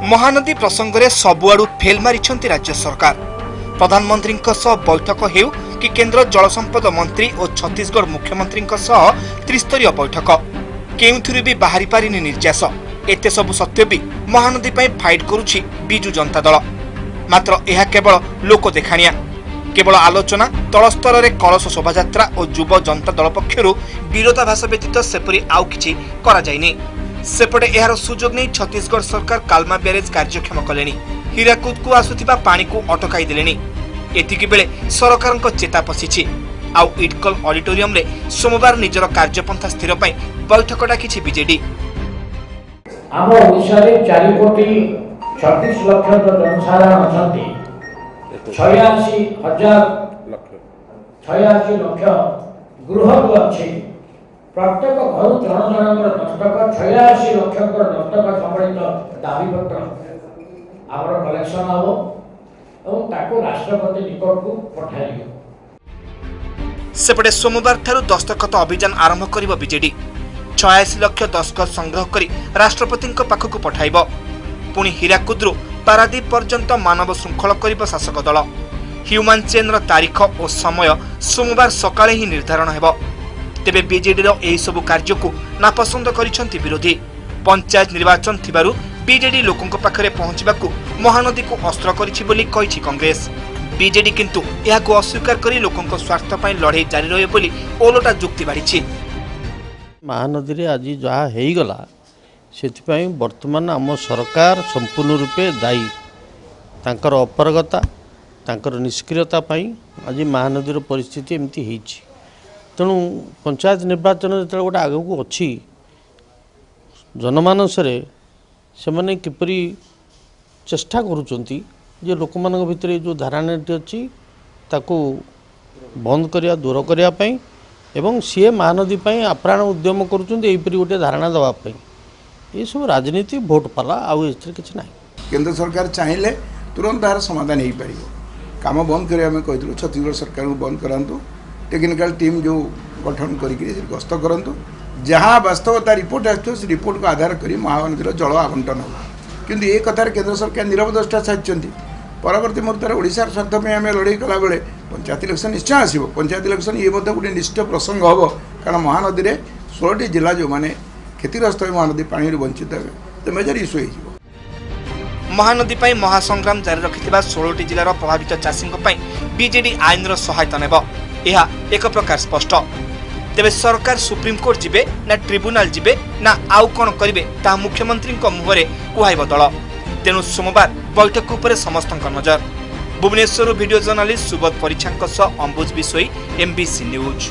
महानदी प्रसंग में सबुआड़ू फेल मारिछंती राज्य सरकार। प्रधानमंत्री बैठक हेउ कि केंद्र जल संपद मंत्री और छत्तीसगढ़ मुख्यमंत्री त्रिस्तरीय बैठक केउथुरु भी बाहरी पारिनी निर्यास। एते सबु सत्य भी महानदी पई फाइट करुछि बिजु जनता दल। मात्र यह केवल लोक देखाणिया, केवल आलोचना, तल स्तर में कलश शोभायात्रा और युव जनता दल पक्षरु विरोधाभास व्यतीत सेपरी आउ किछि करा जायनि। सेपटे यार सुजोग नहीं छत्तीसगढ़ सरकार कालमा ब्यारेज कार्यक्षम कलेनी, हीराकुद को आसुथिबा पानी को अटकाई देलेनी। एतिकी बेले सरकार चेता पशिछि। आउ इडकल ऑडिटोरियम रे सोमवार निजर कार्यपंथा स्थिर पई बैठक डाकिछि बीजेडी। आम ओडिशा रे 4 कोटी 36 लाख जनसाधारण अछंती, 86 लाख गृह अछि। प्रत्येक घर जन जनकर दस्तक 86 लाख दस्तक सम्मिलित दाबीपत्र आमर कलेक्शन हो और ताको राष्ट्रपति निकट को पठाइयो। सेपटे सोमवार ठारू दस्तखत अभियान आरंभ करिबो बीजेडी। 86 लाख दस्तखत संग्रह करी राष्ट्रपति पाखक पठाइबो। पुणी हीराकुद्रु पारादीप पर्यंत मानव श्रृंखल करिबो शासक दल। ह्यूमान चेन र तारीख और समय सोमवार सकाळे ही निर्धारण हेबो। तेबे बीजेडी रो एही सबु कार्य को नापसंद करिसंती विरोधी। पंचायत निर्वाचन थिबारु बीजेडी लोकंक पाखरे पहुंचबाकू महानदी को अस्त्र करिछि बोली कहिछि कांग्रेस। बीजेडी किंतु याको अस्वीकार करी लोकंक स्वार्थ पई लड़ाई जारी रहे बोली ओलोटा जुक्ति बाढ़ी। महानदी रे आज जहा हेई गला सेथिपई वर्तमान आम सरकार संपूर्ण रूपे दायी। तांकर अपरगता, तांकर निष्क्रियता पई आज महानदी रो परिस्थिति एमती हेछि। तेणु पंचायत निर्वाचन जो गोटे आगू अच्छी जनमानस से मैंने किपरि चेष्टा करुँचे जे लोक मान भितर जो धारणाटी अच्छी ताकू बंद करिया दूर करने एवं सी महानदी आप्राण उद्यम करूपरी गोटे धारणा देवाई ये सब राजनीति भोट पाला आउ किसी ना। केंद्र सरकार चाहिए तुरंत तार समाधान हो पार। काम बंद करें कहूँ छत्तीसगढ़ सरकार को बंद करातु, टेक्निकल टीम जो गठन करके गस्त करूँ, जहाँ वास्तवता रिपोर्ट आस रिपोर्ट को आधार कर महानदी जल आवंटन हो। किंतु ये कथार केंद्र सरकार नीरव दृष्टा साधुंट। परवर्ती मुहूर्त ओडिशार स्वार्थ में आम लड़ाई कला बेले पंचायत इलेक्शन निश्चय आसो। पंचायत इलेक्शन ये गोटे निश्चित प्रसंग हम, कारण महानदी में 16टी जिला जो मैंने क्षतिग्रस्त महानदी पानी वंचित हे तो मेजर इश्यू हो। महानदी पई महासंग्राम जारी रखिथिबा 16टी जिलार प्रभावित चाषी बीजेडी आईन सहायता नेब, यह एक प्रकार स्पष्ट। तेबे सरकार सुप्रीम कोर्ट जिबे ना ट्रिब्यूनाल जिबे ना आउ कोन करिवे ता मुख्यमंत्री मुहरे कुहाइब दल। तेणु सोमवार बैठक उपरे समस्तक नजर। भुवनेश्वर वीडियो जर्नलिस्ट सुबोध परिछांक सह अंबुज बिसोई, MBC न्यूज।